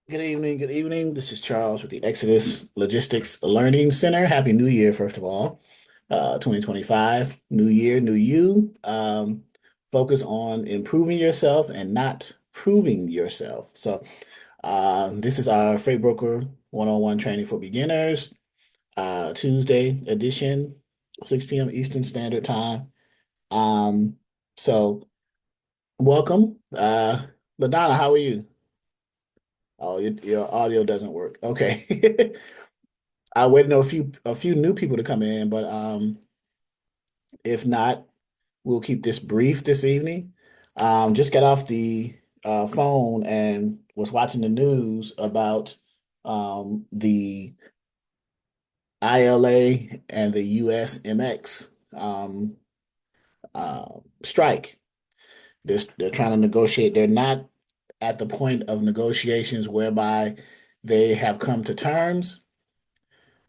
Good evening. Good evening. This is Charles with the Exodus Logistics Learning Center. Happy New Year, first of all. 2025, new year, new you. Focus on improving yourself and not proving yourself. This is our Freight Broker 101 training for beginners, Tuesday edition, 6 p.m. Eastern Standard Time. Um, so welcome. LaDonna, how are you? Oh, your audio doesn't work. Okay. I waited on a few new people to come in, but if not, we'll keep this brief this evening. Just got off the phone and was watching the news about the ILA and the USMX strike. They're trying to negotiate. They're not at the point of negotiations whereby they have come to terms.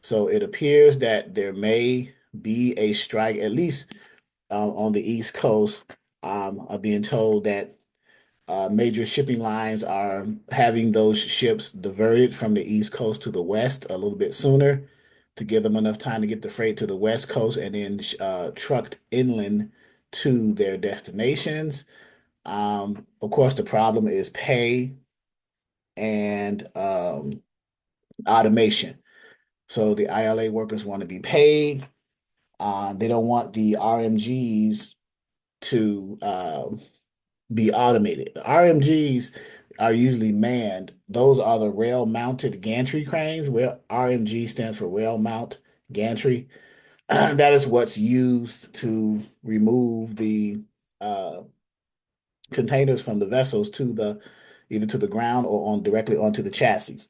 So it appears that there may be a strike, at least on the East Coast. I'm being told that major shipping lines are having those ships diverted from the East Coast to the West a little bit sooner to give them enough time to get the freight to the West Coast and then trucked inland to their destinations. Of course, the problem is pay and automation. So the ILA workers want to be paid. They don't want the RMGs to be automated. The RMGs are usually manned. Those are the rail-mounted gantry cranes, where RMG stands for rail mount gantry. That is what's used to remove the uh, containers from the vessels to the either to the ground or on directly onto the chassis.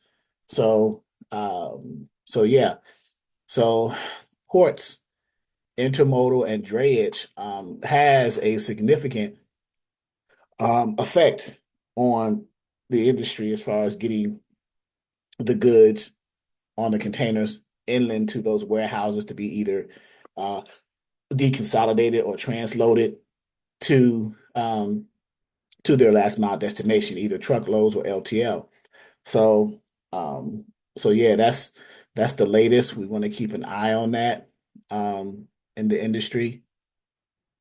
So, so yeah. So ports, intermodal, and drayage has a significant effect on the industry as far as getting the goods on the containers inland to those warehouses to be either uh, deconsolidated or transloaded to to their last mile destination, either truckloads or LTL. So um, so yeah, that's the latest. We want to keep an eye on that in the industry.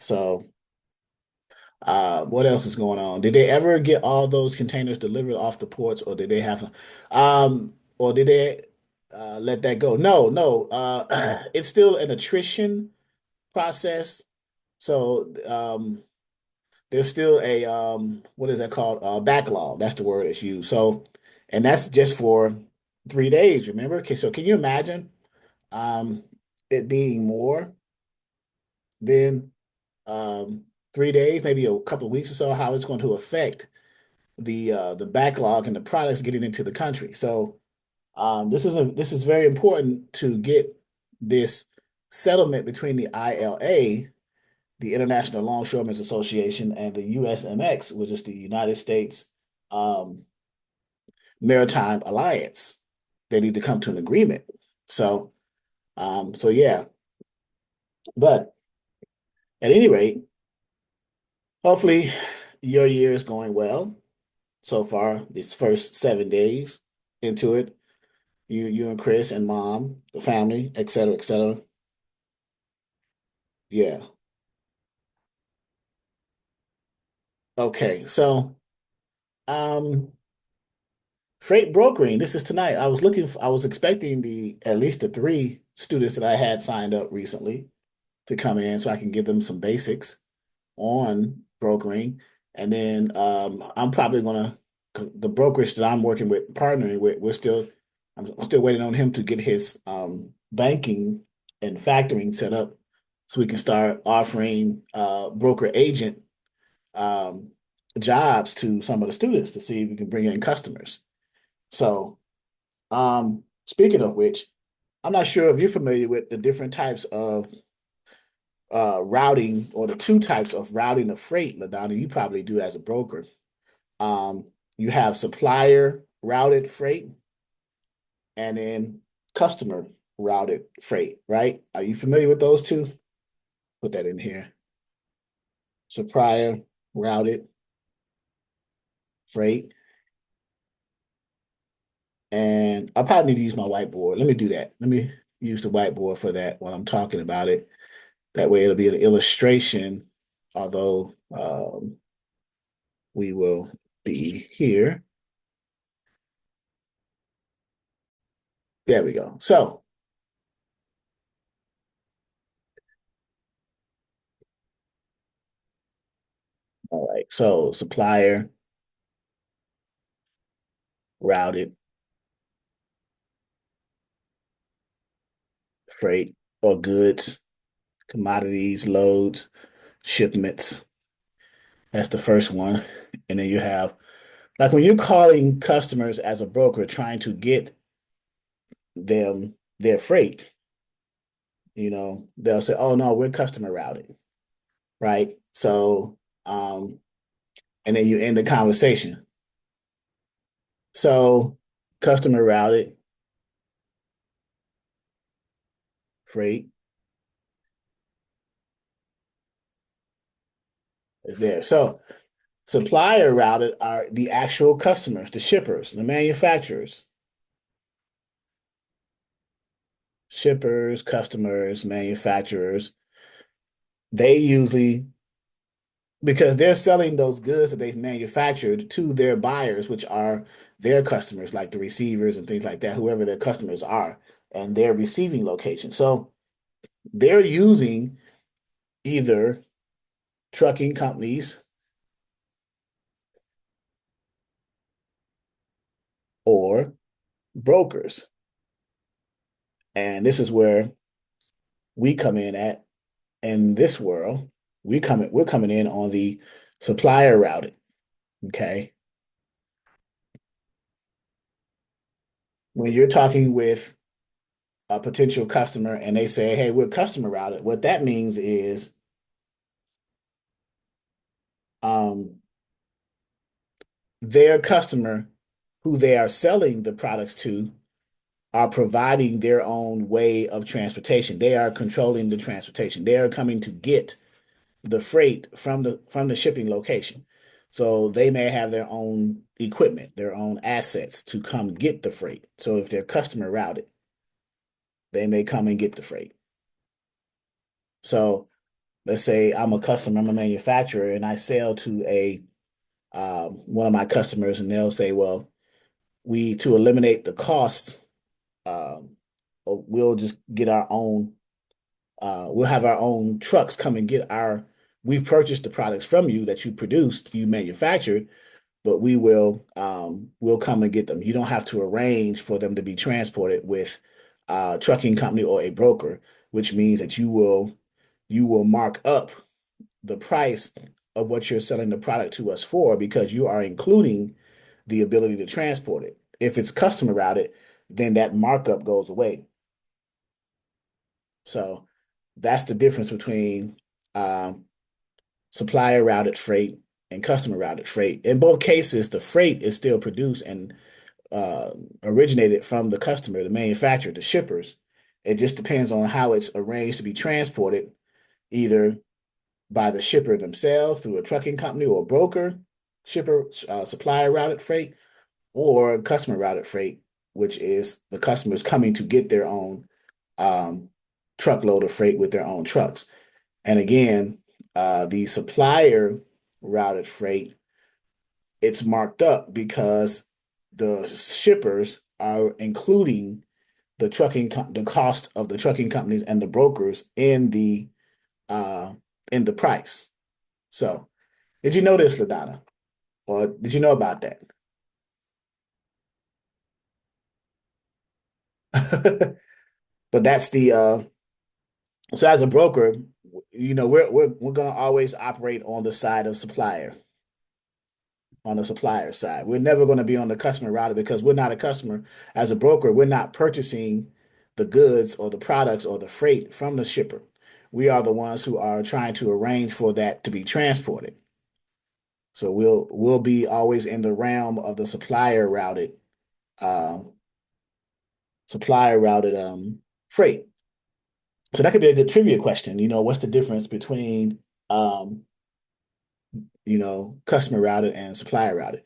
So what else is going on? Did they ever get all those containers delivered off the ports, or did they have some, or did they let that go? No, no. It's still an attrition process. So there's still a what is that called? Backlog. That's the word that's used. So, and that's just for 3 days. Remember? Okay, so can you imagine um it being more than 3 days, maybe a couple of weeks or so? How it's going to affect the backlog and the products getting into the country. So this is very important to get this settlement between the ILA, the International Longshoremen's Association, and the USMX, which is the United States um, Maritime Alliance. They need to come to an agreement. So so yeah, but at any rate, hopefully your year is going well so far. These first 7 days into it. You and Chris and mom, the family, et cetera, et cetera. Yeah. Okay. So, um, freight brokering. This is tonight. I was expecting at least the three students that I had signed up recently to come in so I can give them some basics on brokering. And then I'm probably gonna, 'cause the brokerage that I'm working with, partnering with, I'm still waiting on him to get his banking and factoring set up so we can start offering broker agent um, jobs to some of the students to see if we can bring in customers. So, speaking of which, I'm not sure if you're familiar with the different types of routing or the two types of routing of freight, LaDonna. You probably do as a broker. Um, you have supplier routed freight and then customer routed freight, right? Are you familiar with those two? Put that in here. Supplier routed freight And I probably need to use my whiteboard. Let me do that. Let me use the whiteboard for that while I'm talking about it. That way it'll be an illustration, although we will be here. There we go. So, all right. So supplier routed freight or goods, commodities, loads, shipments. That's the first one. And then you have, like when you're calling customers as a broker trying to get them their freight, they'll say, "Oh no, we're customer routed," right? So, and then you end the conversation. So, customer routed freight is there. So, supplier routed are the actual customers, the shippers, the manufacturers, shippers, customers, manufacturers. They usually, because they're selling those goods that they've manufactured to their buyers, which are their customers, like the receivers and things like that, whoever their customers are, and their receiving location. So they're using either trucking companies or brokers. And this is where we come in at in this world. We're coming in on the supplier routing. Okay. When you're talking with a potential customer and they say, "Hey, we're customer routed," what that means is um, their customer who they are selling the products to are providing their own way of transportation. They are controlling the transportation. They are coming to get the freight from the shipping location. So they may have their own equipment, their own assets to come get the freight. So if they're customer routed, they may come and get the freight. So let's say I'm a customer, I'm a manufacturer, and I sell to a one of my customers, and they'll say, "Well, we to eliminate the cost, um, we'll just get our own. We'll have our own trucks come and get our. We've purchased the products from you that you produced, you manufactured, but we'll come and get them. You don't have to arrange for them to be transported with a trucking company or a broker, which means that you will mark up the price of what you're selling the product to us for because you are including the ability to transport it. If it's customer routed, then that markup goes away. So that's the difference between um, supplier routed freight and customer routed freight. In both cases, the freight is still produced and uh, originated from the customer, the manufacturer, the shippers. It just depends on how it's arranged to be transported, either by the shipper themselves through a trucking company or a broker, shipper, supplier routed freight, or customer routed freight, which is the customers coming to get their own um, truckload of freight with their own trucks. And again, the supplier routed freight, it's marked up because the shippers are including the cost of the trucking companies and the brokers uh, in the price. So, did you know this, LaDonna? Or did you know about that? But that's the so as a broker, we're gonna always operate on the side of supplier, on the supplier side. We're never going to be on the customer router because we're not a customer. As a broker, we're not purchasing the goods or the products or the freight from the shipper. We are the ones who are trying to arrange for that to be transported. So we'll be always in the realm of the um, supplier routed freight. So that could be a good trivia question. What's the difference between customer routed and supplier routed?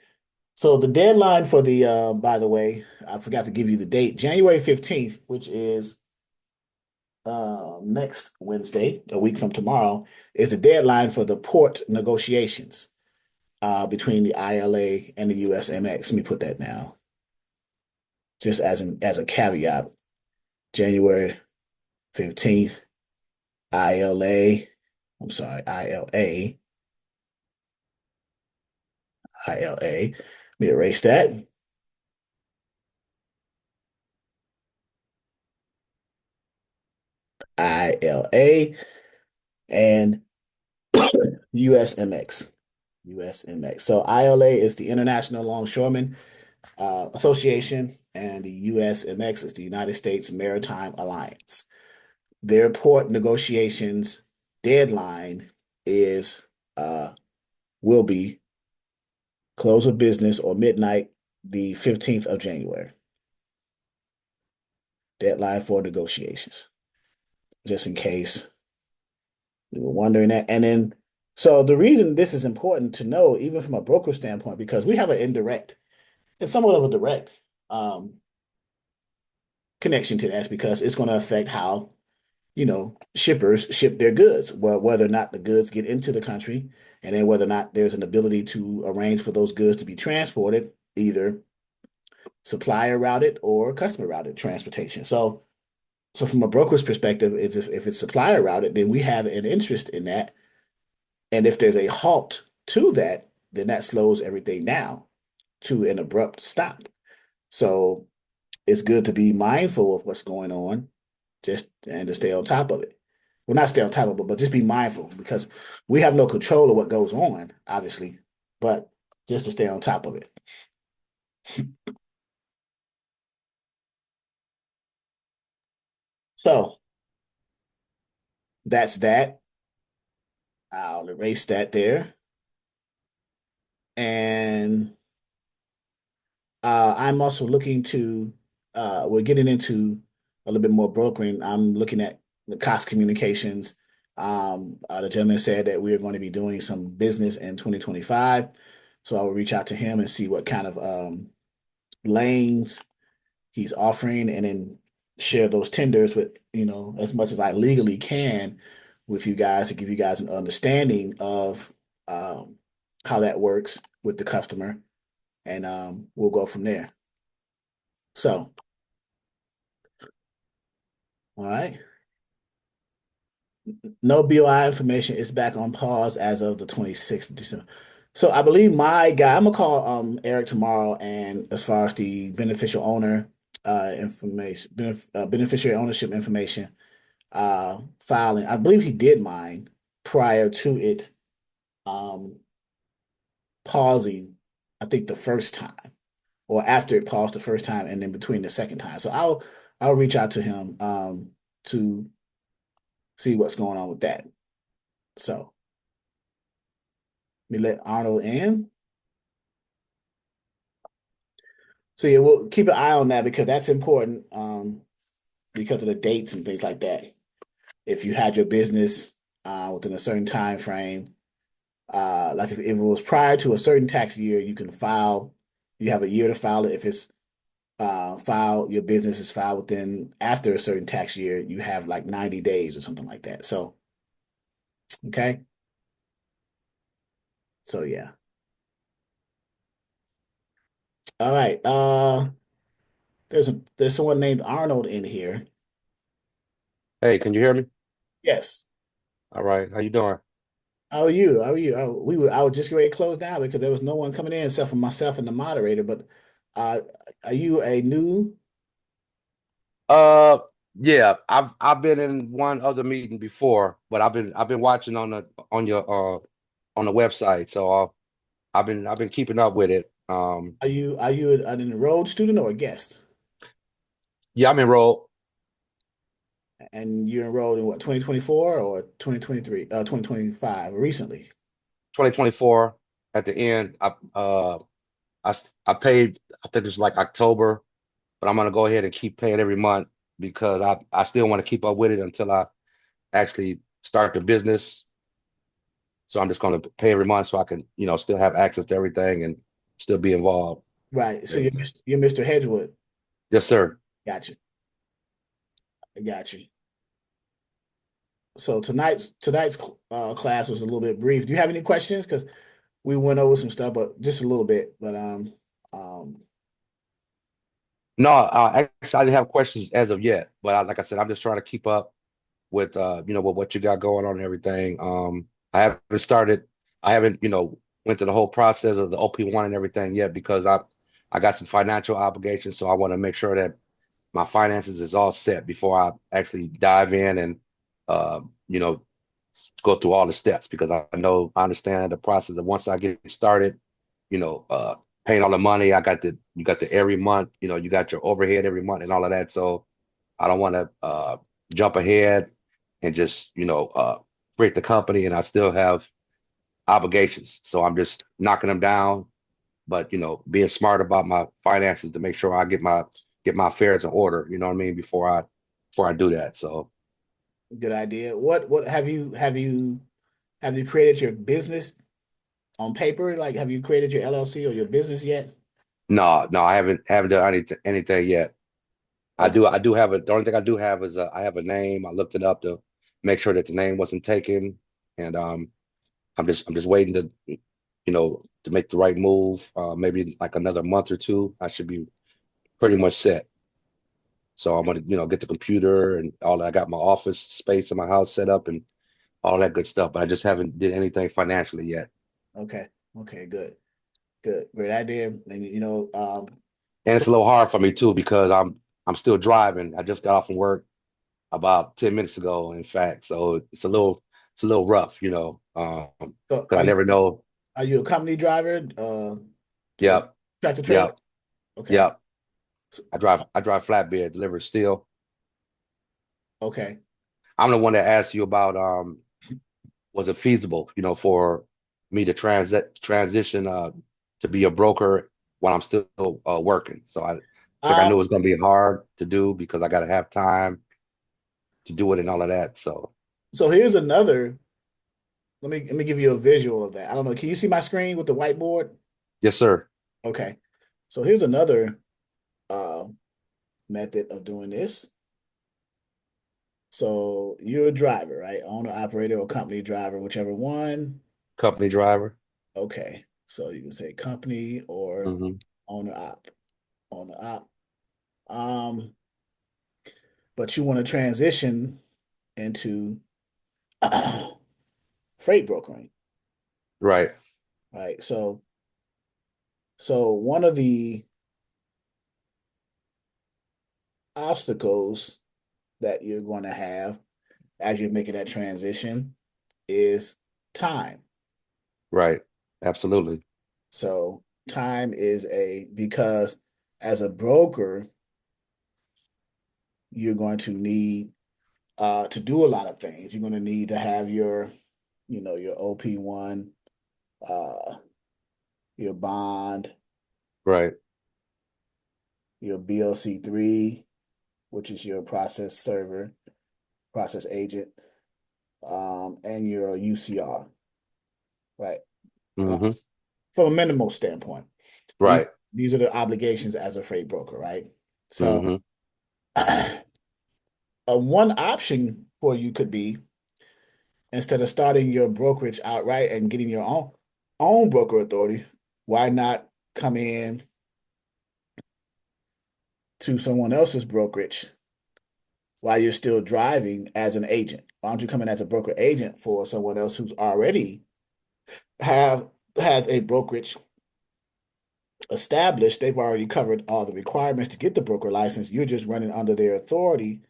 So the deadline for the by the way, I forgot to give you the date, January 15th, which is next Wednesday, a week from tomorrow, is the deadline for the port negotiations between the ILA and the USMX. Let me put that now, just as a caveat. January 15th, ILA, I'm sorry, ILA. Let me erase that. ILA and USMX. USMX. So ILA is the International Longshoremen Association, and the USMX is the United States Maritime Alliance. Their port negotiations deadline is will be close of business or midnight, the 15th of January. Deadline for negotiations, just in case you were wondering that. And then, so the reason this is important to know, even from a broker standpoint, because we have an indirect and somewhat of a direct um, connection to that, because it's going to affect how shippers ship their goods, well, whether or not the goods get into the country, and then whether or not there's an ability to arrange for those goods to be transported, either supplier routed or customer routed transportation. So from a broker's perspective, is if it's supplier routed, then we have an interest in that. And if there's a halt to that, then that slows everything down to an abrupt stop. So it's good to be mindful of what's going on, just and to stay on top of it. Well, not stay on top of it, but just be mindful, because we have no control of what goes on, obviously, but just to stay on top of it. So that's that. I'll erase that there. And I'm also looking to, we're getting into a little bit more brokering. I'm looking at the Cox Communications. The gentleman said that we are going to be doing some business in 2025. So I will reach out to him and see what kind of lanes he's offering, and then share those tenders with, as much as I legally can with you guys, to give you guys an understanding of how that works with the customer, and we'll go from there. So, all right. No BOI information is back on pause as of the 26th of December. So I believe my guy, I'm gonna call Eric tomorrow, and as far as the beneficial owner information, beneficiary ownership information filing, I believe he did mine prior to it um pausing, I think the first time, or after it paused the first time, and then between the second time. So I'll reach out to him to see what's going on with that. So let me let Arnold in. So yeah, we'll keep an eye on that, because that's important, because of the dates and things like that. If you had your business within a certain time frame, like if it was prior to a certain tax year, you can file. You have a year to file it. If it's your business is filed within after a certain tax year, you have like 90 days or something like that. So okay, so yeah, all right. There's someone named Arnold in here. Hey, can you hear me? Yes. All right. How you doing? How are you? How are you? I was just ready to close down because there was no one coming in except for myself and the moderator. But uh, are you a new? Uh, yeah, I've been in one other meeting before, but I've been watching on on the website, so I've been keeping up with it. Are you an enrolled student or a guest? Yeah, I'm enrolled And you enrolled in what, 2024 or 2023, 2025, recently? 2024 at the end. I paid, I think it's like October, but I'm gonna go ahead and keep paying every month because I still want to keep up with it until I actually start the business. So I'm just going to pay every month so I can, still have access to everything. And still be involved. Right. So and everything. You're Mr. Hedgewood. Yes, sir. Gotcha. I got you. So tonight's class was a little bit brief. Do you have any questions? Because we went over some stuff, but just a little bit. But um, No, actually, I didn't have questions as of yet, but like I said, I'm just trying to keep up with with what you got going on and everything. I haven't started, I haven't, went through the whole process of the OP1 and everything yet because I got some financial obligations, so I want to make sure that my finances is all set before I actually dive in and uh, you know, go through all the steps because I understand the process of once I get started, you know, uh, paying all the money, you got the every month, you got your overhead every month and all of that. So I don't want to jump ahead and just, create the company and I still have obligations. So I'm just knocking them down, but being smart about my finances to make sure I get my affairs in order, you know what I mean, before I do that. So good idea. What have you created your business on paper? Like, have you created your LLC or your business yet? no, no, I haven't done anything yet. Okay. I do have the only thing I do have is I have a name. I looked it up to make sure that the name wasn't taken, and I'm just waiting to make the right move. Maybe like another month or two, I should be pretty much set. So I'm gonna get the computer and all that. I got my office space in my house set up and all that good stuff, but I just haven't did anything financially yet. Okay. Okay. Good. Good. Great idea. And And it's a little hard for me too because I'm still driving. I just got off from work about 10 minutes ago, in fact. So it's a little rough, so because I never know. are you a company driver? A Yep, tractor trailer? yep, Okay. yep. I drive flatbed, deliver steel. Okay. I'm the one that asked you about was it feasible, for me to transition to be a broker while I'm still working. So I like I Um, knew it was gonna be hard to do because I gotta have time to do it and all of that. So so here's another. Let me give you a visual of that. I don't know. Can you see my screen with the whiteboard? yes, sir. Okay. So here's another uh method of doing this. So you're a driver, right? Owner, operator, or company driver, whichever one. Company driver. Okay. So you can say company or Hmm. owner op. Owner op. Um, but you want to transition into freight brokering, Right, right? So one of the obstacles that you're going to have as you're making that transition is time. right. Absolutely. So time is because as a broker, you're going to do a lot of things. You're going to need to have your OP1, uh, your bond, Right. your BOC3, which is your process server, process agent, and your UCR, right? Uh, Hmm. from a minimal standpoint, these Right. these are the obligations as a freight broker, right? So, Hmm. one option for you could be instead of starting your brokerage outright and getting your own broker authority, why not come in to someone else's brokerage while you're still driving as an agent? Why don't you come in as a broker agent for someone else who's already have has a brokerage established? They've already covered all the requirements to get the broker license. You're just running under their authority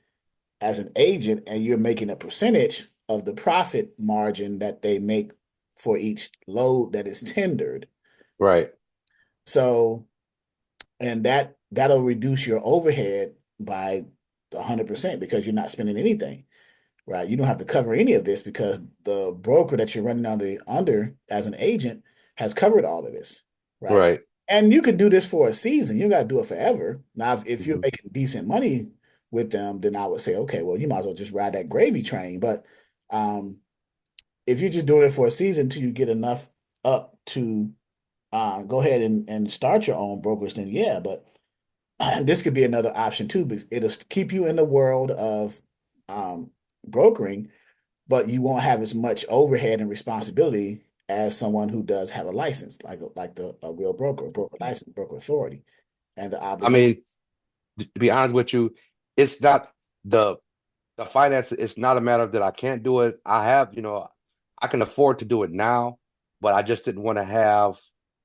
as an agent, and you're making a percentage of the profit margin that they make for each load that is tendered. Right. So, and that'll reduce your overhead by 100% because you're not spending anything, right? You don't have to cover any of this because the broker that you're running under as an agent has covered all of this, right? Right. And you can do this for a season. You got to do it forever. Now, if you're Hmm. making decent money with them, then I would say, okay, well, you might as well just ride that gravy train. But um, if you're just doing it for a season until you get enough up to go ahead and start your own brokerage, then yeah, but this could be another option too. But it'll keep you in the world of um, brokering, but you won't have as much overhead and responsibility as someone who does have a license, like the a real broker, a broker license, broker authority, and the I obligation. mean, to be honest with you, it's not the the finance. It's not a matter of that I can't do it. I have, I can afford to do it now, but I just didn't want to have,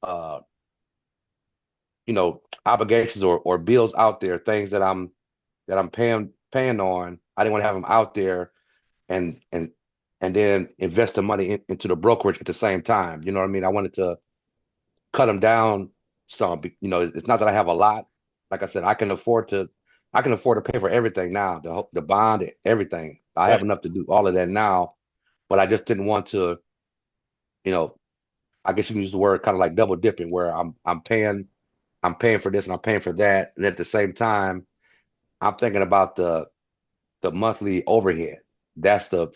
uh, obligations or bills out there, things that I'm paying on. I didn't want to have them out there and and and then invest the money into the brokerage at the same time. You know what I mean? I wanted to cut them down some. It's not that I have a lot. Like I said, I can afford to pay for everything now, the bond, everything. I have Right, enough to do all of that now, but I just didn't want to, you know, I guess you can use the word kind of like double dipping, where I'm paying for this and I'm paying for that, and at the same time, I'm thinking about the monthly overhead. That's the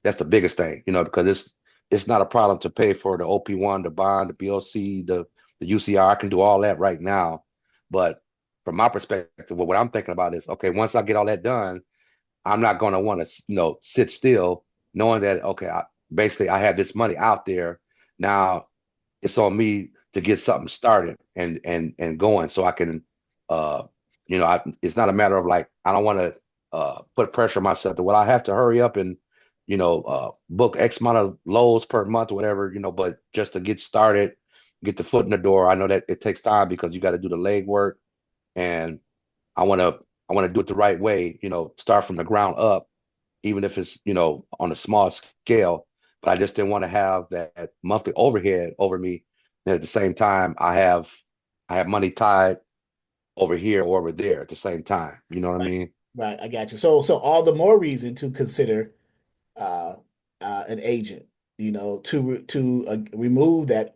that's the biggest thing, because it's not a problem to pay for the OP1, the bond, the BOC, the UCR. I can do all that right now. But from my perspective, what I'm thinking about is, okay, once I get all that done, I'm not going to want to, sit still, knowing that, okay, basically I have this money out there. Now it's on me to get something started and going, so I can, uh it's not a matter of like, I don't want to put pressure on myself to, well, I have to hurry up and book X amount of loads per month or whatever, but just to get started, get the foot in the door. I know that it takes time because you got to do the legwork, and I want to do it the right way, start from the ground up, even if it's, on a small scale. But I just didn't want to have that monthly overhead over me. And at the same time, I have money tied over here or over there at the same time. You know what I right, mean? right. I got you. So all the more reason to consider uh, an agent, to remove that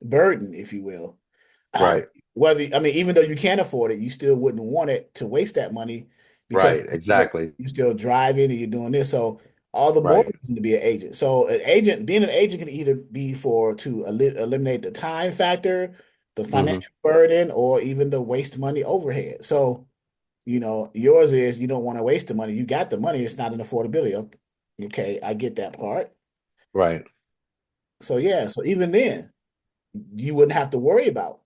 burden, if you will. Right, Whether I mean, even though you can afford it, you still wouldn't want it to waste that money because right, exactly. you're still driving and you're doing this. So all the more Right. reason to be an agent. So being an agent can either be to eliminate the time factor, the Hmm. financial burden, or even the waste money overhead. So, yours is you don't want to waste the money. You got the money, it's not an affordability. Okay, okay, I get that part. Right. So yeah, so even then, you wouldn't have to worry about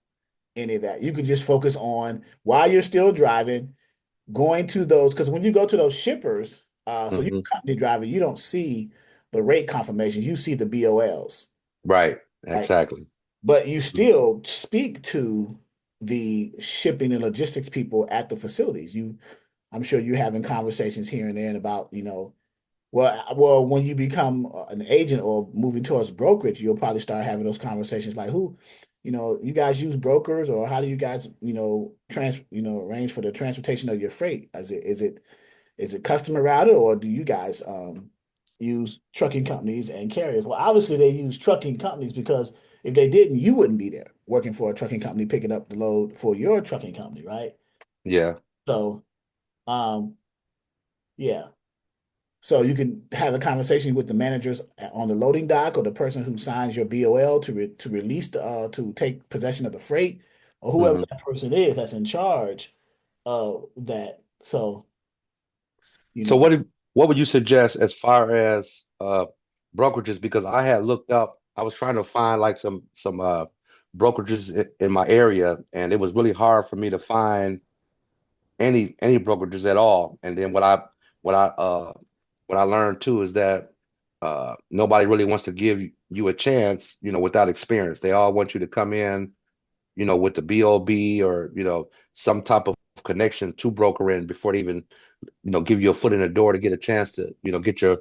any of that. You could just focus on while you're still driving, going to those, because when you go to those shippers, so you're Hmm. a company driver, you don't see the rate confirmation, you see the BOLs, Right. right? Exactly. But you still speak to the shipping and logistics people at the facilities. I'm sure you're having conversations here and there about, when you become an agent or moving towards brokerage, you'll probably start having those conversations like, you guys use brokers, or how do you guys, arrange for the transportation of your freight? Is it customer routed, or do you guys use trucking companies and carriers? Well, obviously they use trucking companies because if they didn't, you wouldn't be there working for a trucking company picking up the load for your trucking company, right? Yeah. So, um, yeah. So you can have a conversation with the managers on the loading dock, or the person who signs your BOL to release to take possession of the freight, or whoever Hmm. that person is that's in charge of that. So, you So know, what would you suggest as far as brokerages? Because I had looked up, I was trying to find like some brokerages in my area, and it was really hard for me to find any brokerages at all. And then what I uh what I learned too is that nobody really wants to give you a chance, without experience. They all want you to come in, with the BOB, or some type of connection to broker in before they even, give you a foot in the door to get a chance to, get your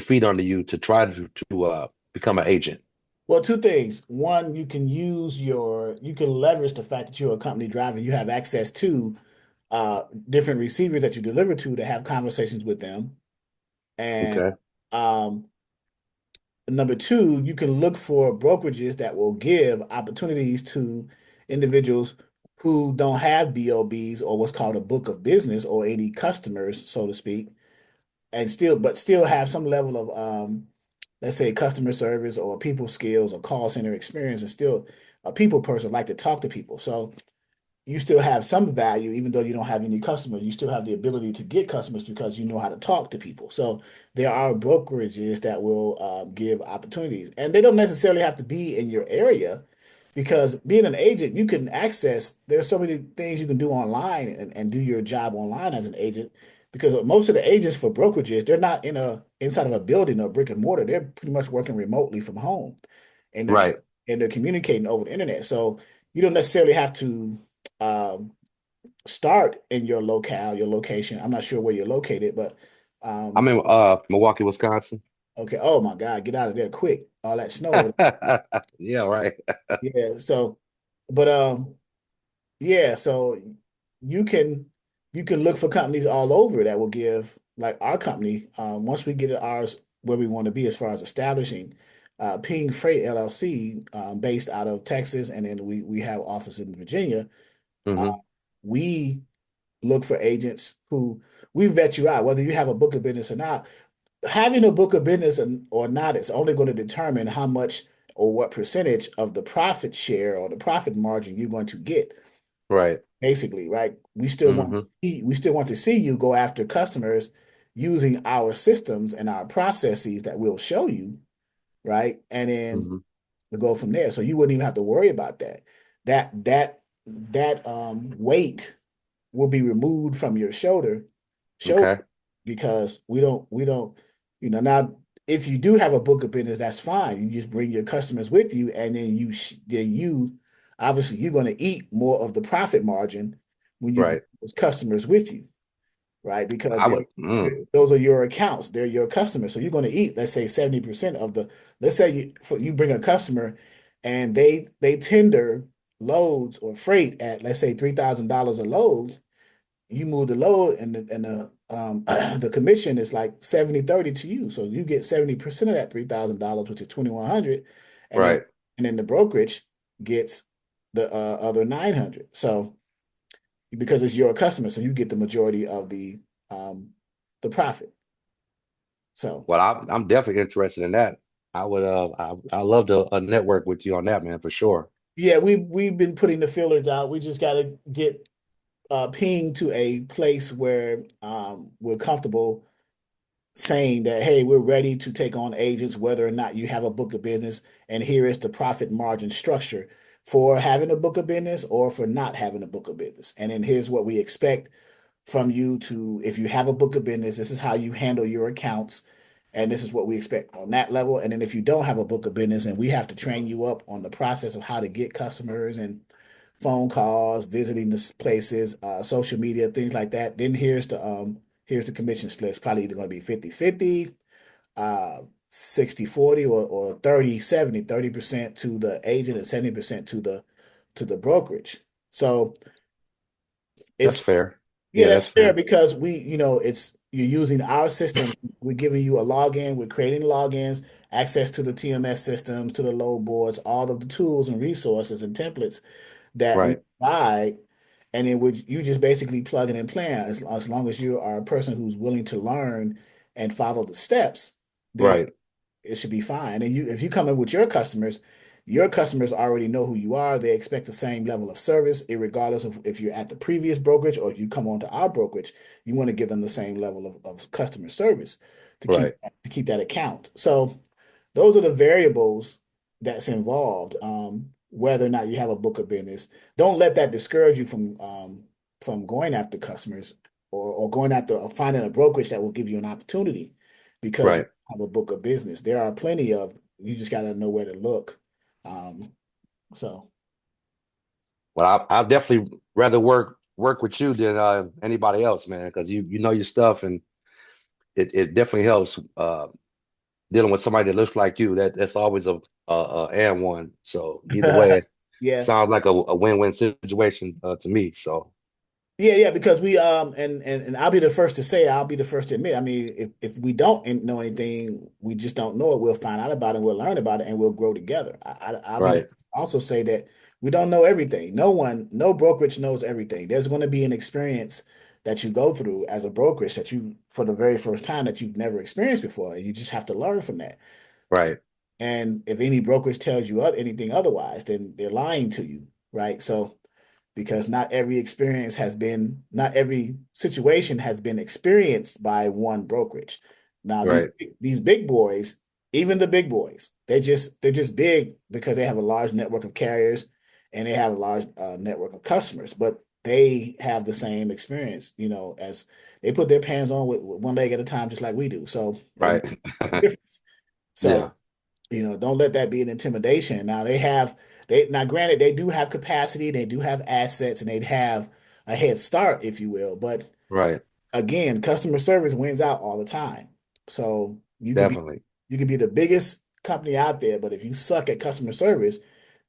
feet under you to try to become an agent. well, two things. One, you can leverage the fact that you're a company driver. You have access to different receivers that you deliver to have conversations with them. And Okay. um, number two, you can look for brokerages that will give opportunities to individuals who don't have BOBs, or what's called a book of business, or any customers, so to speak, and still have some level of let's say customer service or people skills or call center experience, and still a people person like to talk to people. So you still have some value, even though you don't have any customers. You still have the ability to get customers because you know how to talk to people. So there are brokerages that will give opportunities, and they don't necessarily have to be in your area because being an agent, you can access. There's so many things you can do online and do your job online as an agent. Because most of the agents for brokerages, they're not inside of a building or brick and mortar. They're pretty much working remotely from home, and Right. they're communicating over the internet. So you don't necessarily have to um, start in your locale, your location. I'm not sure where you're located, but I'm um, in Milwaukee, Wisconsin. okay. Oh my God, get out of there quick! All that snow. Yeah, right. Yeah. So, but yeah. So you can you can look for companies all over that will give like our company. Once we get ours where we want to be as far as establishing. Ping Freight LLC, based out of Texas, and then we have office in Virginia. Uh, Hmm. we look for agents who we vet you out, whether you have a book of business or not. Having a book of business or not is only going to determine how much or what percentage of the profit share or the profit margin you're going to get. Right. Basically, right? Hmm. We still want to see you go after customers using our systems and our processes that we'll show you, right? And then Hmm. we go from there. So you wouldn't even have to worry about that. That weight will be removed from your shoulder Okay. because we don't now if you do have a book of business, that's fine. You just bring your customers with you, and then you obviously you're going to eat more of the profit margin when you bring Right. those customers with you, right? Because I would. those are your accounts, they're your customers. So you're going to eat, let's say 70% of the, let's say you bring a customer and they tender loads or freight at, let's say, $3,000 a load. You move the load, and the commission is like 70/30 to you. So you get 70% of that $3,000, which is 2,100, and then Right. the brokerage gets the other 900. So because it's your customer, so you get the majority of um profit. So Well, I'm definitely interested in that. I would. I love to network with you on that, man, for sure. yeah, we've been putting the fillers out. We just got to get pinged to a place where we're comfortable saying that, hey, we're ready to take on agents, whether or not you have a book of business, and here is the profit margin structure for having a book of business or for not having a book of business. And then here's what we expect from you to, if you have a book of business, this is how you handle your accounts, and this is what we expect on that level. And then if you don't have a book of business, and we have to train you up on the process of how to get customers and phone calls, visiting the places, social media, things like that. Then here's the commission split. It's probably either going to be 50/50, 60/40, or 30/70, 30% to the agent and 70% to the brokerage. So That's it's fair. yeah, Yeah, that's that's fair fair. because it's you're using our system. We're giving you a login. We're creating logins, access to the TMS systems, to the load boards, all of the tools and resources and templates that we Right. provide, and in which you just basically plug in and plan. As long as you are a person who's willing to learn and follow the steps, then Right. it should be fine. And if you come in with your customers already know who you are. They expect the same level of service, regardless of if you're at the previous brokerage or if you come onto our brokerage. You want to give them the same level of customer service Right. to keep that account. So those are the variables that's involved. Whether or not you have a book of business, don't let that discourage you from going after customers or going after or finding a brokerage that will give you an opportunity because you Right. have a book of business. There are plenty of, you just got to know where to look. Um, so Well, I definitely rather work with you than anybody else, man, because you know your stuff, and it definitely helps dealing with somebody that looks like you. That's always a and one. So either way, it yeah. sounds like a win-win situation to me. So Yeah, yeah, because we and I'll be the first to say, I'll be the first to admit. I mean, if we don't know anything, we just don't know it. We'll find out about it, we'll learn about it, and we'll grow together. I'll be the right. also say that we don't know everything. No brokerage knows everything. There's going to be an experience that you go through as a brokerage that you for the very first time that you've never experienced before, and you just have to learn from that. Right. And if any brokerage tells you anything otherwise, then they're lying to you, right? So because not every situation has been experienced by one brokerage. Now Right. these big boys, even the big boys, they're just big because they have a large network of carriers and they have a large network of customers, but they have the same experience, as they put their pants on with one leg at a time, just like we do. So they know Right. the difference. Yeah. So don't let that be an intimidation. Now now granted they do have capacity, they do have assets, and they'd have a head start, if you will. But Right. again, customer service wins out all the time. So Definitely. you could be the biggest company out there, but if you suck at customer service,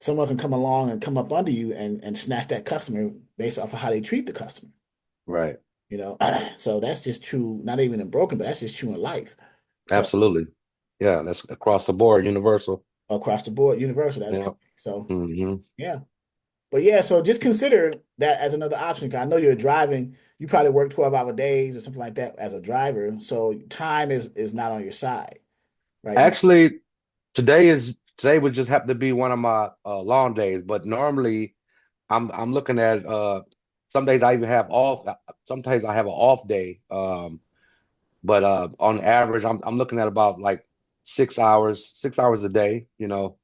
someone can come along and come up under you and snatch that customer based off of how they treat the customer. Right. You know, so that's just true, not even in broken, but that's just true in life. So Absolutely. Yeah. That's across the board, universal. across the board, universal, that's Yeah. correct. So Hmm. yeah. But yeah, so just consider that as another option. 'Cause I know you're driving, you probably work 12-hour days or something like that as a driver. So time is not on your side right now. Actually, today would just happen to be one of my long days, but normally I'm looking at some days I even have off. Sometimes I have an off day. But on average, I'm looking at about like 6 hours a day, no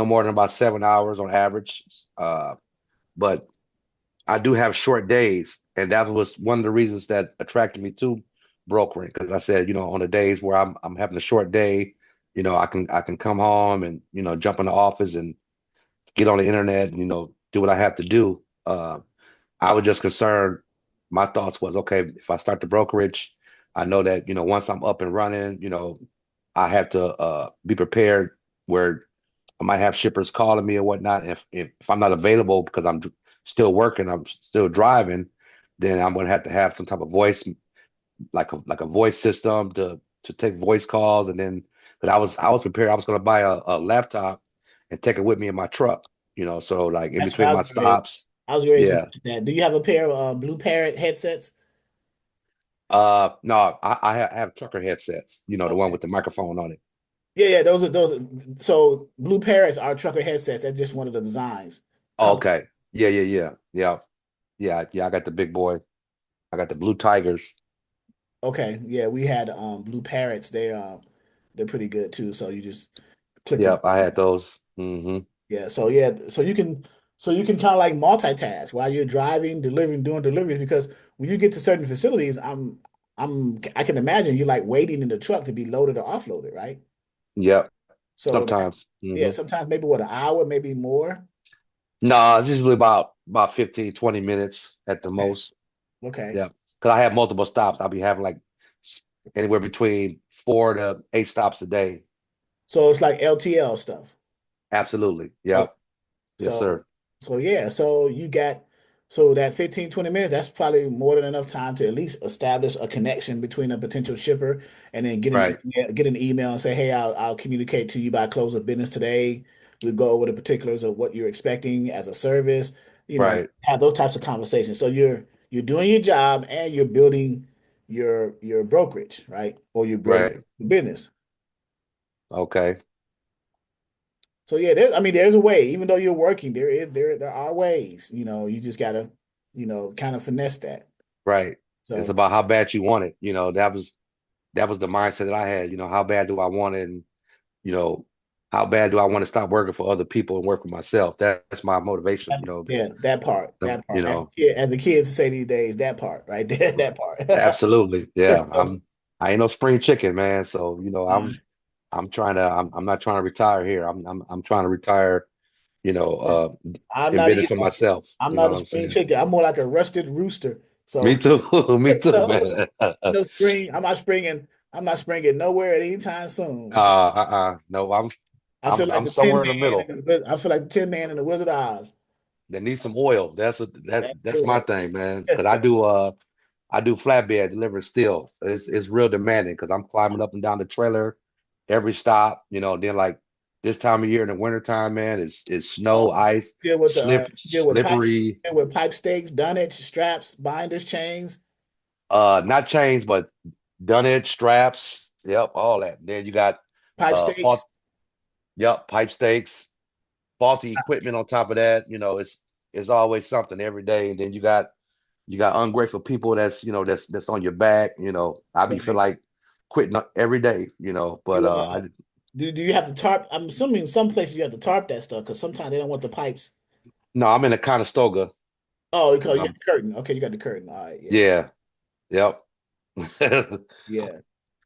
more than about 7 hours on average. But I do have short days, and that was one of the reasons that attracted me to brokering because I said, on the days where I'm having a short day, I can come home and jump in the office and get on the internet and do what I have to do. I was just concerned. My thoughts was, okay, if I start the brokerage, I know that, once I'm up and running, I have to be prepared where I might have shippers calling me or whatnot. If I'm not available because I'm still working, I'm still driving, then I'm gonna have to have some type of voice, like a voice system to take voice calls, and then because I was prepared, I was gonna buy a laptop and take it with me in my truck, so like in That's what between my stops. I was ready to Yeah. suggest that. Do you have a pair of Blue Parrot headsets? No, I have trucker headsets, the one Okay. with the microphone on it. Yeah, those are so Blue Parrots are trucker headsets. That's just one of the designs. Oh, Couple. okay. Yeah, yeah, yeah. Yeah. Yeah, yeah. I got the big boy. I got the blue tigers. Okay, yeah, we had Blue Parrots. They're pretty good too. So you just click the Yep, I had those. Hmm. Yeah, so you can kind of like multitask while you're driving, delivering, doing deliveries because when you get to certain facilities, I can imagine you like waiting in the truck to be loaded or offloaded, right? Yep. So Sometimes. yeah, Hmm. sometimes maybe what, an hour, maybe more. No, it's usually about 15, 20 minutes at the Okay. most. Okay. Yep. Because I have multiple stops. I'll be having like anywhere between 4 to 8 stops a day. So it's like LTL stuff. Absolutely. Okay. Yep. Yes, So, sir. so yeah, so that 15, 20 minutes, that's probably more than enough time to at least establish a connection between a potential shipper and then Right. get an email and say, hey, I'll communicate to you by close of business today. We'll go over the particulars of what you're expecting as a service, Right. have those types of conversations. So you're doing your job and you're building your brokerage, right? Or you're building Right. your business. Okay. So yeah, I mean, there's a way. Even though you're working, there are ways. You just gotta, kind of finesse that. Right. It's So about how bad you want it. That was the mindset that I had. How bad do I want it? And, you know, how bad do I want to stop working for other people and work for myself? That's my motivation, yeah, that part, um, that you part. know, As the kids say these days, that part right there, that part. absolutely. Yeah. So, I ain't no spring chicken, man. So, uh, I'm not trying to retire here. I'm trying to retire, you know, yeah, uh, I'm in not business either. for myself. I'm You know not what a I'm spring saying? chicken. I'm more like a rusted rooster. So, Me too. Me too, so man. spring. I'm not springing. I'm not springing nowhere at any time soon. So No, I'm I feel I'm like I'm the Tin somewhere in the Man middle. I feel like the Tin Man in the Wizard of Oz. That needs some oil. That's That's my correct. thing, man. Because Yes. I do flatbed delivery still. So it's real demanding because I'm climbing up and down the trailer every stop. Then like this time of year in the wintertime, man, is Oh, snow, ice, deal with slippery. pipe stakes, dunnage, straps, binders, chains. Not chains, but dunnage, straps. Yep, all that. Then you got Pipe fault, steaks. yep, pipe steaks, faulty equipment on top of that. It's always something every day. And then you got ungrateful people that's on your back. I be feel Right. like quitting every day, but You I do you have to tarp? I'm assuming some places you have to tarp that stuff because sometimes they don't want the pipes. no, I'm in a Conestoga. Oh, because you got Um, the curtain. Okay, you got the curtain. All right, yeah, yeah, yep. yeah.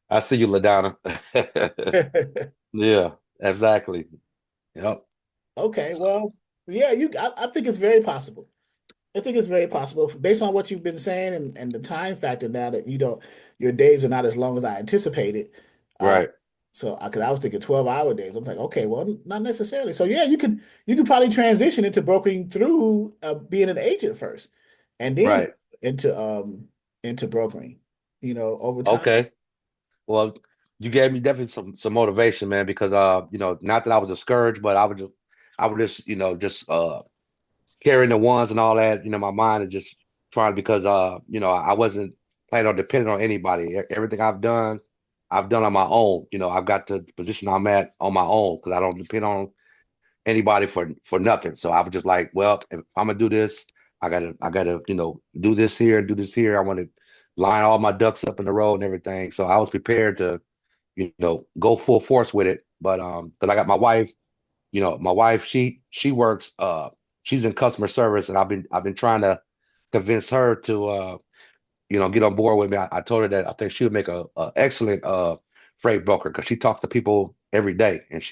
I see you, LaDonna. Yeah, exactly. Yep. Okay, So, well, yeah, I think it's very possible. I think it's very possible based on what you've been saying and the time factor now that you don't your days are not as long as I anticipated. Uh, right, so because I was thinking 12-hour days. I'm like, okay, well, not necessarily. So yeah, you could probably transition into brokering through being an agent first, and then right. into into brokering. Over time. Okay. Well, you gave me definitely some motivation, man, because not that I was discouraged, but I would just, just carrying the ones and all that, my mind is just trying because I wasn't planning on depending on anybody. Everything I've done on my own. I've got to the position I'm at on my own because I don't depend on anybody for nothing. So I was just like, well, if I'm gonna do this, I gotta, do this here and do this here. I want to line all my ducks up in the row and everything. So I was prepared to, go full force with it. But because I got my wife, she works, she's in customer service, and I've been trying to convince her to get on board with me. I told her that I think she would make a excellent freight broker because she talks to people every day, and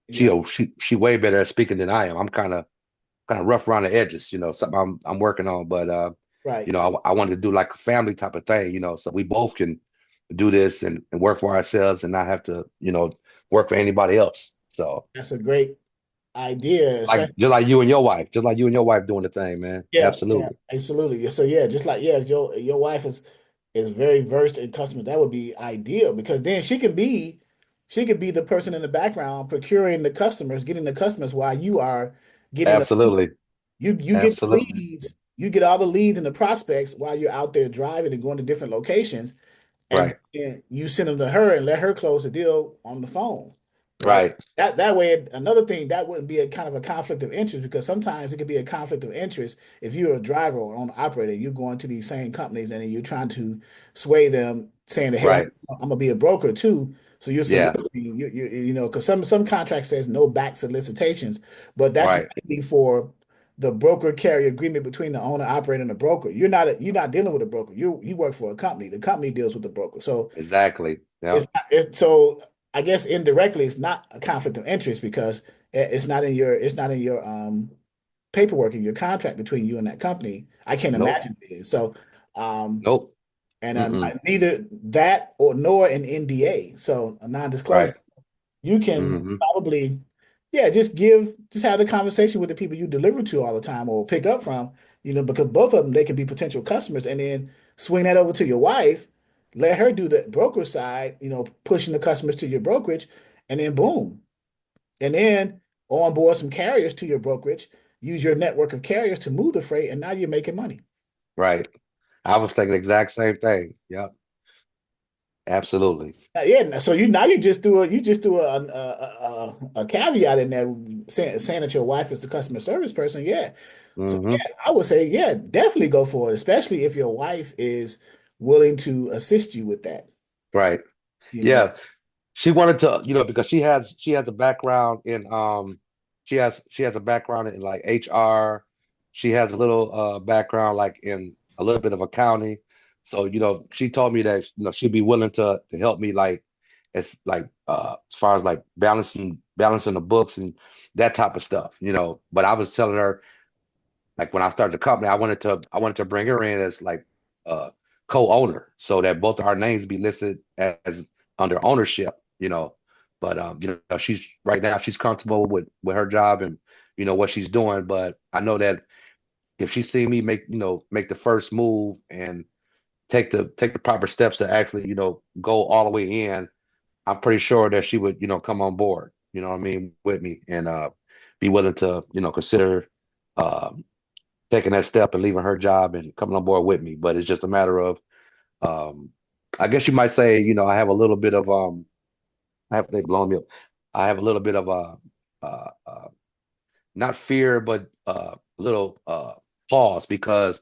Yeah, she way better at speaking than I am. I'm kind of rough around the edges, something I'm working on. But right. I wanted to do like a family type of thing, so we both can do this and work for ourselves and not have to, work for anybody else. So That's a great idea, like especially. just like you and your wife, just like you and your wife doing the thing, man. Yeah, yeah, Absolutely. absolutely. So yeah, just like yeah, your wife is very versed in customers. That would be ideal because then she could be the person in the background procuring the customers, getting the customers while you are getting the Absolutely. you get the Absolutely. leads, you get all the leads and the prospects while you're out there driving and going to different locations, and Right. then you send them to her and let her close the deal on the phone. And Right. that way, another thing that wouldn't be a kind of a conflict of interest because sometimes it could be a conflict of interest if you're a driver or owner operator, you're going to these same companies and then you're trying to sway them, saying that hey, I'm, Right. I'm gonna be a broker too. So you're Yeah. soliciting, because some contract says no back solicitations, but that's Right. mainly for the broker carrier agreement between the owner operator and the broker. You're not dealing with a broker. You work for a company. The company deals with the broker. So Exactly. it's Yep. so I guess indirectly it's not a conflict of interest because it's not in your paperwork in your contract between you and that company. I can't Nope. imagine it is. So um Nope. and Mm-mm. neither that or nor an NDA, so a non-disclosure. Right. You can Mm-hmm. probably, yeah, just have the conversation with the people you deliver to all the time or pick up from, because both of them, they can be potential customers, and then swing that over to your wife, let her do the broker side, pushing the customers to your brokerage, and then boom. And then onboard some carriers to your brokerage, use your network of carriers to move the freight, and now you're making money. Right. I was thinking the exact same thing. Yep. Absolutely. Yeah, so you just do a caveat in there saying that your wife is the customer service person. Yeah. So Mm-hmm. yeah, I would say yeah, definitely go for it, especially if your wife is willing to assist you with that. Right. You know, Yeah. She wanted to, because she has a background in she has a background in like HR. She has a little background like in a little bit of accounting. So, she told me that, she'd be willing to help me like as far as like balancing the books and that type of stuff. But I was telling her like when I started the company, I wanted to bring her in as like uh co-owner so that both our names be listed as under ownership. But she's right now she's comfortable with her job and what she's doing. But I know that if she see me make the first move and take the proper steps to actually, go all the way in, I'm pretty sure that she would, come on board, what I mean, with me and be willing to, consider um taking that step and leaving her job and coming on board with me. But it's just a matter of, um, I guess you might say, I have a little bit of I have they blown me up. I have a little bit of not fear, but a little pause because,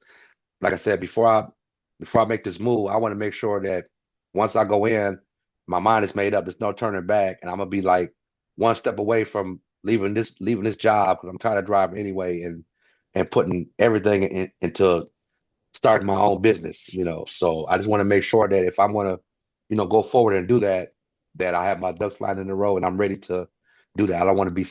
like I said, before I make this move, I want to make sure that once I go in, my mind is made up. There's no turning back, and I'm gonna be like one step away from leaving this job because I'm tired of driving anyway, and putting everything into starting my own business, So I just want to make sure that if I'm going to, go forward and do that, that I have my ducks lined in a row and I'm ready to do that. I don't want to be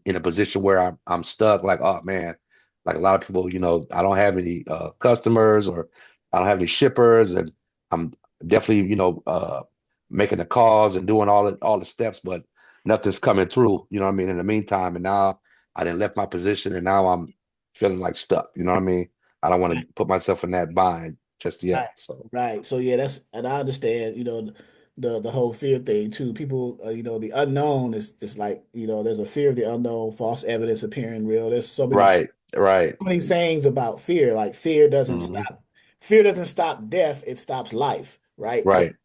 in a position where I'm stuck like, oh man, like a lot of people, I don't have any customers or I don't have any shippers and I'm definitely, making the calls and doing all the steps, but nothing's coming through, you know what I mean, in the meantime. And now I didn't left my position and now I'm feeling like stuck, you know what I mean? I don't want to put myself in that bind just Right, yet. So right. So yeah, that's and I understand, the whole fear thing too. People, the unknown is like, there's a fear of the unknown, false evidence appearing real. There's right, right. so many sayings about fear. Like Hmm. fear doesn't stop death, it stops life, right? So Right,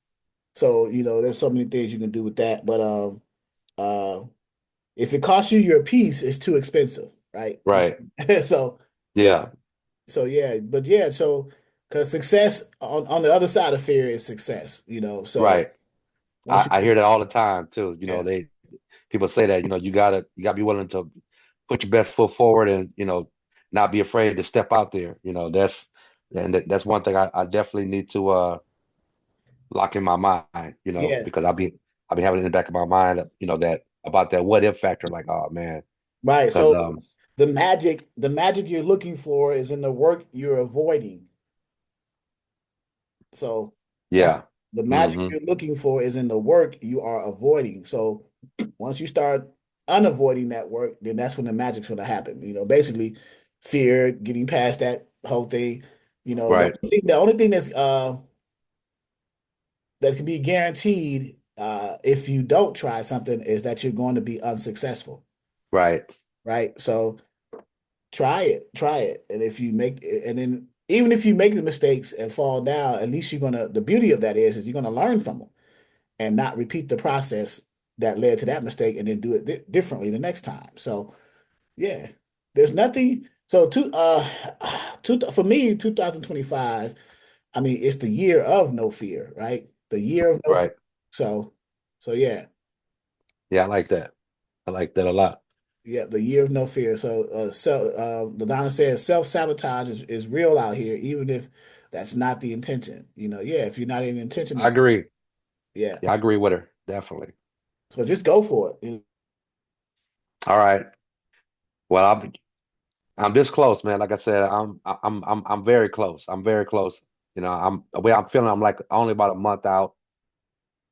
so there's so many things you can do with that. But uh if it costs you your peace, it's too expensive, right? right. So Yeah, yeah, but yeah, so because success on the other side of fear is success, so right. once I you hear that all the time too. yeah, People say that, you gotta be willing to put your best foot forward and, not be afraid to step out there. That's one thing I definitely need to lock in my mind, yeah, because I'll be having it in the back of my mind, that about that what if factor, like, oh man, right. because So the magic you're looking for is in the work you're avoiding. So that's yeah. the magic Hmm. you're looking for is in the work you are avoiding. So once you start unavoiding that work, then that's when the magic's going to happen. Basically fear, getting past that whole thing. Right, The only thing that can be guaranteed if you don't try something is that you're going to be unsuccessful, right, right? So try it, and if you make, and then even if you make the mistakes and fall down, at least you're gonna. The beauty of that is you're gonna learn from them and not repeat the process that led to that mistake, and then do it differently the next time. So yeah, there's nothing. So for me, 2025. I mean, it's the year of no fear, right? The year of no fear. right. So, so yeah, Yeah, I like that. I like that a lot. yeah, the year of no fear. The Donna says self-sabotage is real out here, even if that's not the intention. Yeah, if you're not in intention, I agree. yeah. Yeah, I agree with her. Definitely. So just go for it. All right. Well, I'm this close, man. Like I said, I'm very close. I'm very close. The way I'm feeling, I'm like only about a month out,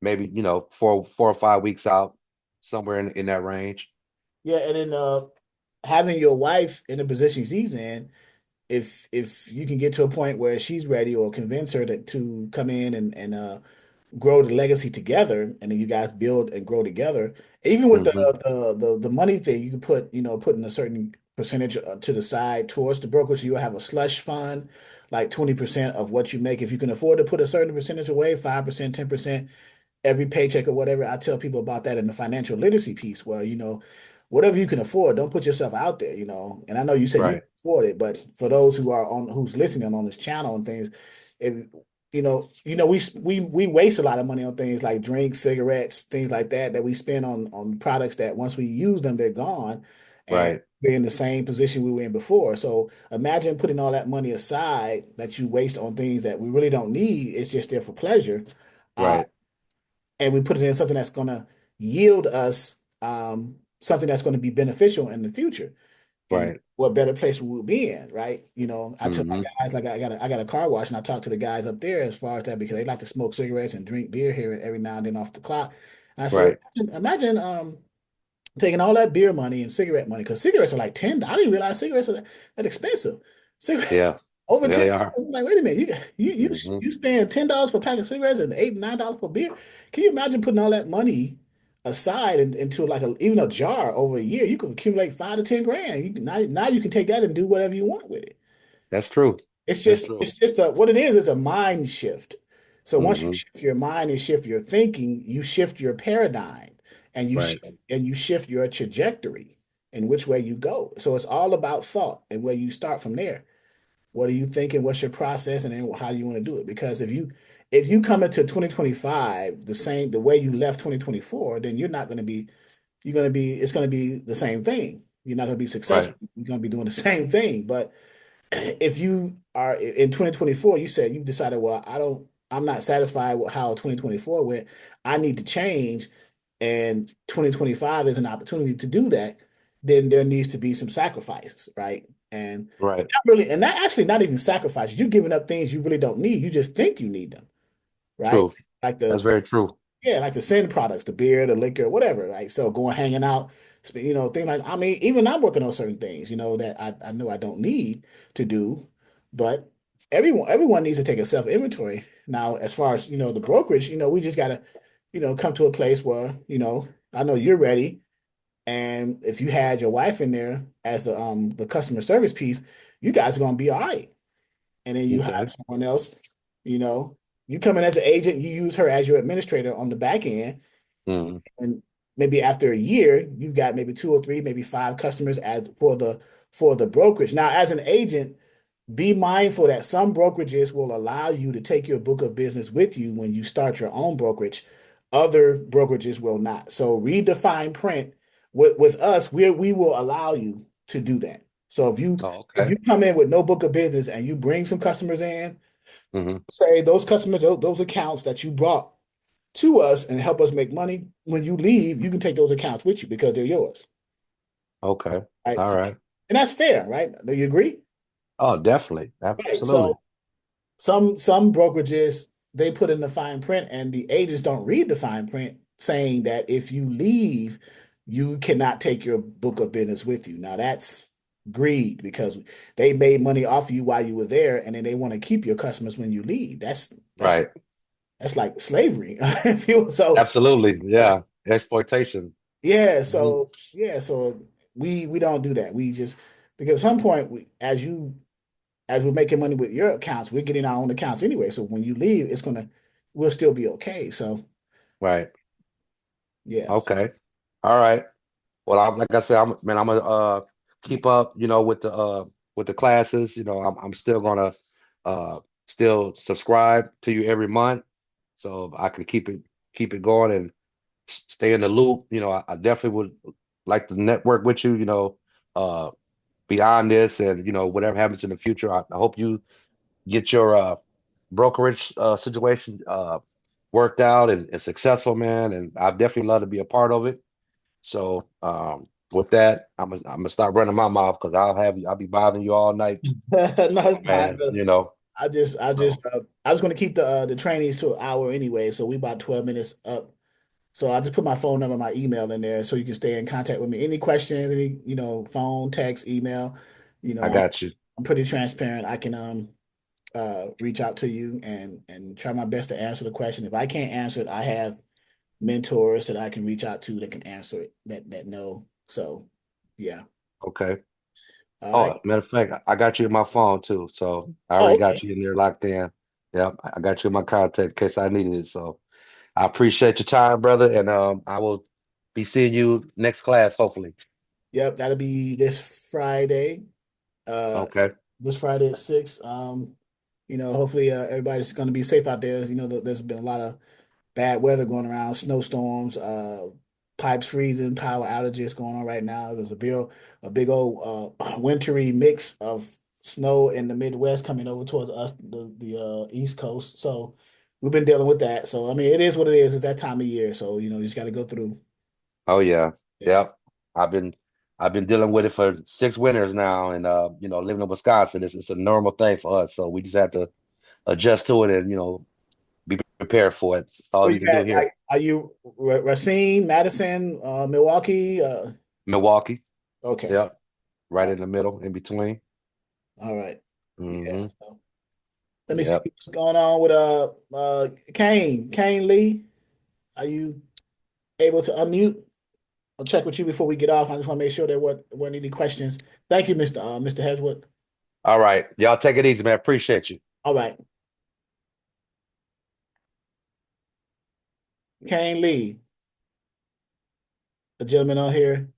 maybe, 4 or 5 weeks out, somewhere in that range. Yeah, and then having your wife in the position she's in, if you can get to a point where she's ready or convince her to come in and grow the legacy together, and then you guys build and grow together. Even with Hmm. the money thing, you can put in a certain percentage to the side towards the brokerage. You'll have a slush fund, like 20% of what you make. If you can afford to put a certain percentage away, 5%, 10%, every paycheck or whatever. I tell people about that in the financial literacy piece where, whatever you can afford, don't put yourself out there. And I know you say you can Right, afford it, but for those who's listening on this channel and things, if we waste a lot of money on things like drinks, cigarettes, things like that we spend on products that once we use them, they're gone. And right, we're in the same position we were in before. So imagine putting all that money aside that you waste on things that we really don't need. It's just there for pleasure. Uh, right, and we put it in something that's going to yield us something that's going to be beneficial in the future. And right. what better place we will be in, right? I tell my Hmm. guys, like, I got a car wash, and I talk to the guys up there as far as that because they like to smoke cigarettes and drink beer here every now and then off the clock. And I said, well, Right. imagine taking all that beer money and cigarette money, because cigarettes are like 10. I didn't realize cigarettes are that expensive. Cigarette Yeah. over Yeah, 10. they are. I'm like, wait a minute, Hmm. you spend $10 for a pack of cigarettes and $8, $9 for beer. Can you imagine putting all that money aside into like even a jar over a year? You can accumulate 5 to 10 grand. Now you can take that and do whatever you want with it. That's true. It's That's just true. it's just what it is a mind shift. So once you Hmm. shift your mind and shift your thinking, you shift your paradigm. and Right. you shift your trajectory in which way you go. So it's all about thought and where you start from there. What are you thinking? What's your process, and then how you want to do it? Because if you come into 2025 the way you left 2024, then you're going to be it's going to be the same thing. You're not going to be Right. successful. You're going to be doing the same thing. But if you are in 2024, you said you've decided, well, I'm not satisfied with how 2024 went. I need to change, and 2025 is an opportunity to do that. Then there needs to be some sacrifices, right? And Right. not really, and that actually not even sacrifices. You're giving up things you really don't need. You just think you need them, right? True. Like That's the very true. yeah, like the sin products, the beer, the liquor, whatever. Like so, going hanging out, things like. I mean, even I'm working on certain things, that I know I don't need to do, but everyone needs to take a self inventory. Now, as far as the brokerage, we just gotta, come to a place where I know you're ready, and if you had your wife in there as the customer service piece, you guys are gonna be all right. And then you hire Okay. someone else, you know, you come in as an agent, you use her as your administrator on the back end, Hmm. and maybe after a year, you've got maybe two or three, maybe five customers as for the brokerage. Now, as an agent, be mindful that some brokerages will allow you to take your book of business with you when you start your own brokerage. Other brokerages will not. So read the fine print. With us, we will allow you to do that. So Oh, if okay. you come in with no book of business and you bring some customers in, Hmm. say those customers, those accounts that you brought to us and help us make money, when you leave, you can take those accounts with you because they're yours. Okay. Right. All right. And that's fair, right? Do you agree? Oh, definitely. Right. Absolutely. So some brokerages they put in the fine print and the agents don't read the fine print saying that if you leave, you cannot take your book of business with you. Now that's greed because they made money off you while you were there and then they want to keep your customers when you leave. Right. That's like slavery. So Absolutely. Yeah. Exploitation. Hmm. so we don't do that. We just because at some point as we're making money with your accounts, we're getting our own accounts anyway. So when you leave, we'll still be okay. So Right. yes. Okay. All right. Well, like I said, I'm gonna keep up, with the classes. I'm still gonna uh still subscribe to you every month, so I can keep it going and stay in the loop. I definitely would like to network with you, uh beyond this, and whatever happens in the future. I hope you get your brokerage situation worked out and successful, man. And I'd definitely love to be a part of it. So with that, I'm gonna start running my mouth because I'll be bothering you all night, No, it's fine, man. brother. So I was going to keep the trainees to an hour anyway, so we about 12 minutes up. So I just put my phone number, my email in there, so you can stay in contact with me. Any questions, any phone, text, email. You I know, I'm got you. I'm pretty transparent. I can reach out to you and try my best to answer the question. If I can't answer it, I have mentors that I can reach out to that can answer it that know. So yeah. Okay. All right. Oh, matter of fact, I got you in my phone too. So I Oh, already okay. got you in there locked in. Yep, I got you in my contact in case I needed it. So I appreciate your time, brother, and I will be seeing you next class, hopefully. Yep, that'll be this Friday. Uh Okay. this Friday at 6. Hopefully everybody's gonna be safe out there. There's been a lot of bad weather going around, snowstorms, pipes freezing, power outages going on right now. There's a big old wintry mix of snow in the Midwest coming over towards us, the East Coast. So we've been dealing with that. So I mean, it is what it is. It's that time of year. So you just got to go through. Oh yeah. Yeah. Yep. I've been I've been dealing with it for 6 winters now, and living in Wisconsin, it's a normal thing for us. So we just have to adjust to it and be prepared for it. That's all Where we you can do at? here. Are you Racine, Madison, Milwaukee? Milwaukee. Okay. Yep. Right in the middle, in between. All right. Yeah. Hmm. So let me see Yep. what's going on with Kane Lee. Are you able to unmute? I'll check with you before we get off. I just want to make sure there weren't any questions. Thank you, Mr. Hedgewood. All right. Y'all take it easy, man. Appreciate you. All right. Kane Lee. a gentleman on here?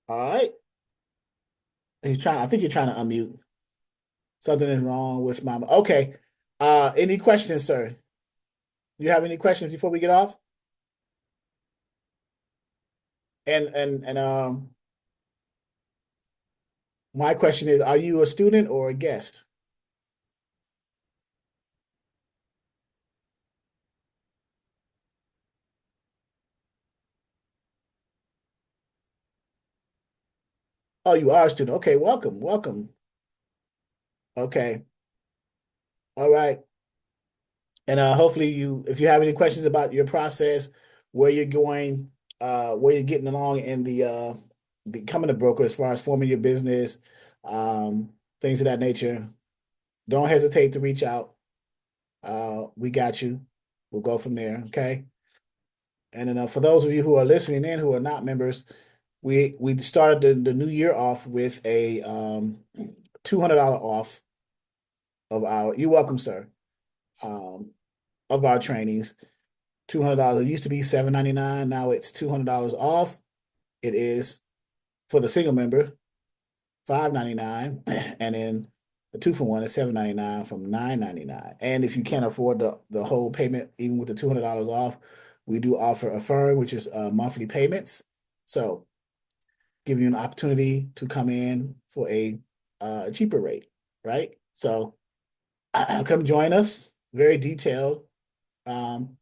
All right. I think you're trying to unmute. Something is wrong with my, okay. Any questions, sir? You have any questions before we get off? And my question is, are you a student or a guest? Oh, you are a student. Okay, welcome, welcome. Okay. All right. And hopefully if you have any questions about your process, where you're going, where you're getting along in the becoming a broker as far as forming your business, things of that nature, don't hesitate to reach out. We got you. We'll go from there. Okay. And then for those of you who are listening in who are not members, we started the new year off with a $200 off of our. You're welcome, sir. Um, of our trainings. $200. It used to be $799. Now it's $200 off. It is for the single member, $599, and then the 2-for-1 is $799 from $999. And if you can't afford the whole payment, even with the $200 off, we do offer Affirm, which is monthly payments. So give you an opportunity to come in for a cheaper rate, right? So come join us. Very detailed. Um,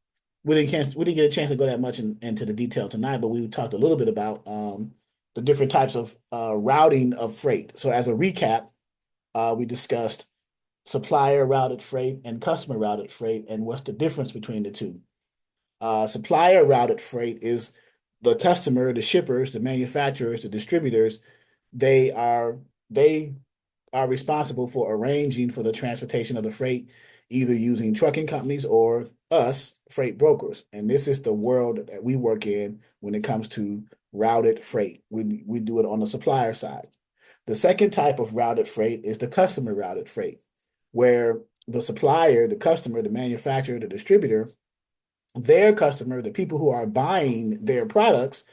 we didn't get a chance to go that much into the detail tonight, but we talked a little bit about the different types of routing of freight. So as a recap, we discussed supplier routed freight and customer routed freight, and what's the difference between the two. Supplier routed freight is the customer, the shippers, the manufacturers, the distributors. They are responsible for arranging for the transportation of the freight, either using trucking companies or us, freight brokers. And this is the world that we work in when it comes to routed freight. We do it on the supplier side. The second type of routed freight is the customer routed freight, where the supplier, the customer, the manufacturer, the distributor, their customer, the people who are buying their products,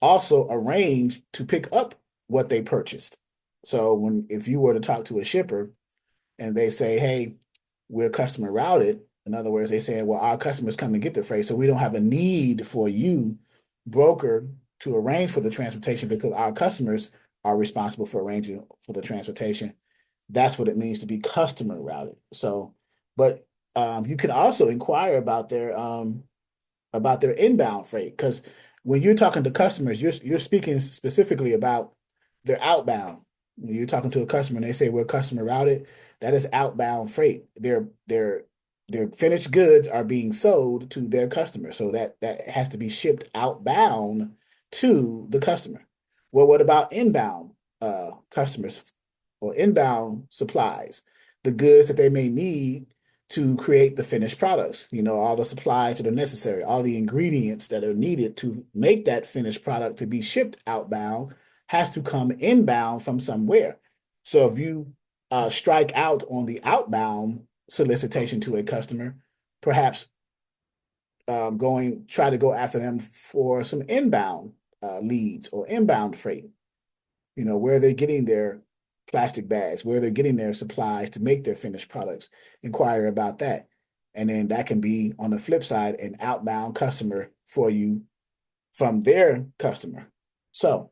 also arrange to pick up what they purchased. So if you were to talk to a shipper and they say, "Hey, we're customer routed," in other words, they say, "Well, our customers come and get the freight, so we don't have a need for you, broker, to arrange for the transportation because our customers are responsible for arranging for the transportation." That's what it means to be customer routed. So, but you can also inquire about their inbound freight. Because when you're talking to customers, you're speaking specifically about their outbound. When you're talking to a customer and they say we're customer routed, that is outbound freight. Their finished goods are being sold to their customer. So that has to be shipped outbound to the customer. Well, what about inbound customers or inbound supplies? The goods that they may need to create the finished products. All the supplies that are necessary, all the ingredients that are needed to make that finished product to be shipped outbound has to come inbound from somewhere. So if you strike out on the outbound solicitation to a customer, perhaps try to go after them for some inbound leads or inbound freight. Where they're getting their plastic bags, where they're getting their supplies to make their finished products. Inquire about that. And then that can be, on the flip side, an outbound customer for you from their customer. So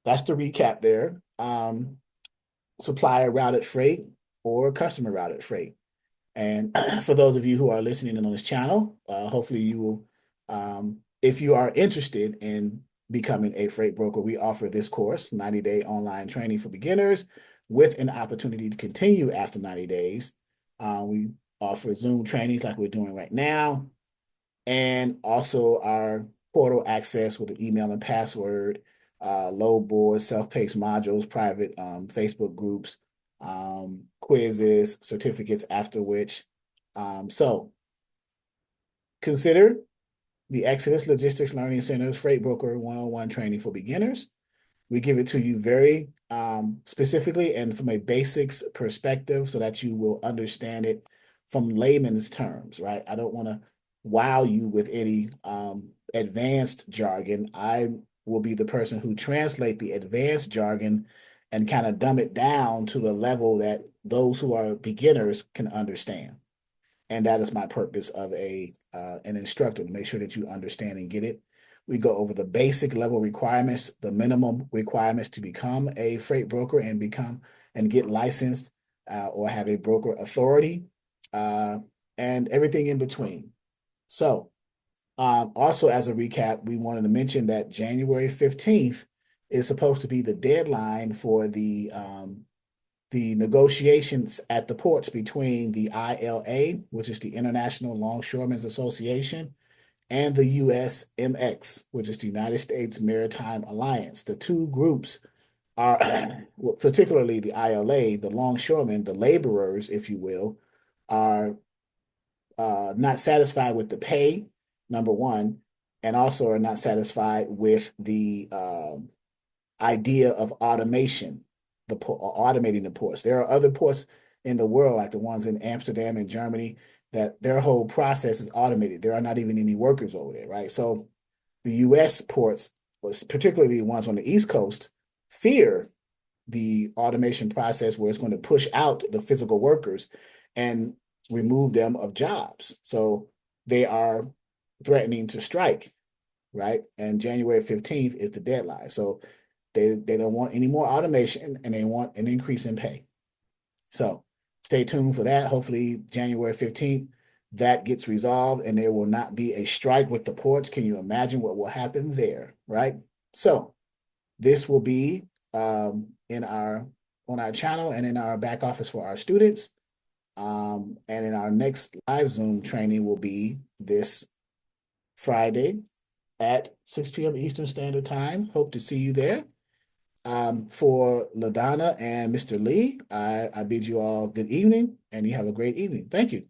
that's the recap there. Supplier routed freight or customer routed freight. And for those of you who are listening in on this channel, hopefully you will, if you are interested in becoming a freight broker, we offer this course, 90-day online training for beginners with an opportunity to continue after 90 days. We offer Zoom trainings like we're doing right now, and also our portal access with an email and password, load boards, self-paced modules, private Facebook groups, quizzes, certificates after which. So consider the Exodus Logistics Learning Center's Freight Broker 101 training for beginners. We give it to you very specifically and from a basics perspective so that you will understand it from layman's terms, right? I don't want to wow you with any advanced jargon. I will be the person who translate the advanced jargon and kind of dumb it down to the level that those who are beginners can understand. And that is my purpose of a an instructor, to make sure that you understand and get it. We go over the basic level requirements, the minimum requirements to become a freight broker and become and get licensed or have a broker authority, uh, and everything in between. So, also as a recap, we wanted to mention that January 15th is supposed to be the deadline for the negotiations at the ports between the ILA, which is the International Longshoremen's Association, and the USMX, which is the United States Maritime Alliance. The two groups are, particularly the ILA, the longshoremen, the laborers, if you will, are not satisfied with the pay, number one, and also are not satisfied with the idea of automation, automating the ports. There are other ports in the world, like the ones in Amsterdam and Germany, that their whole process is automated. There are not even any workers over there, right? So the U.S. ports, particularly the ones on the East Coast, fear the automation process where it's going to push out the physical workers and remove them of jobs. So they are threatening to strike, right? And January 15th is the deadline. So they don't want any more automation and they want an increase in pay. So stay tuned for that. Hopefully, January 15th, that gets resolved and there will not be a strike with the ports. Can you imagine what will happen there, right? So this will be in our on our channel and in our back office for our students. And in our next live Zoom training will be this Friday at 6 p.m. Eastern Standard Time. Hope to see you there. For LaDonna and Mr. Lee, I bid you all good evening and you have a great evening. Thank you.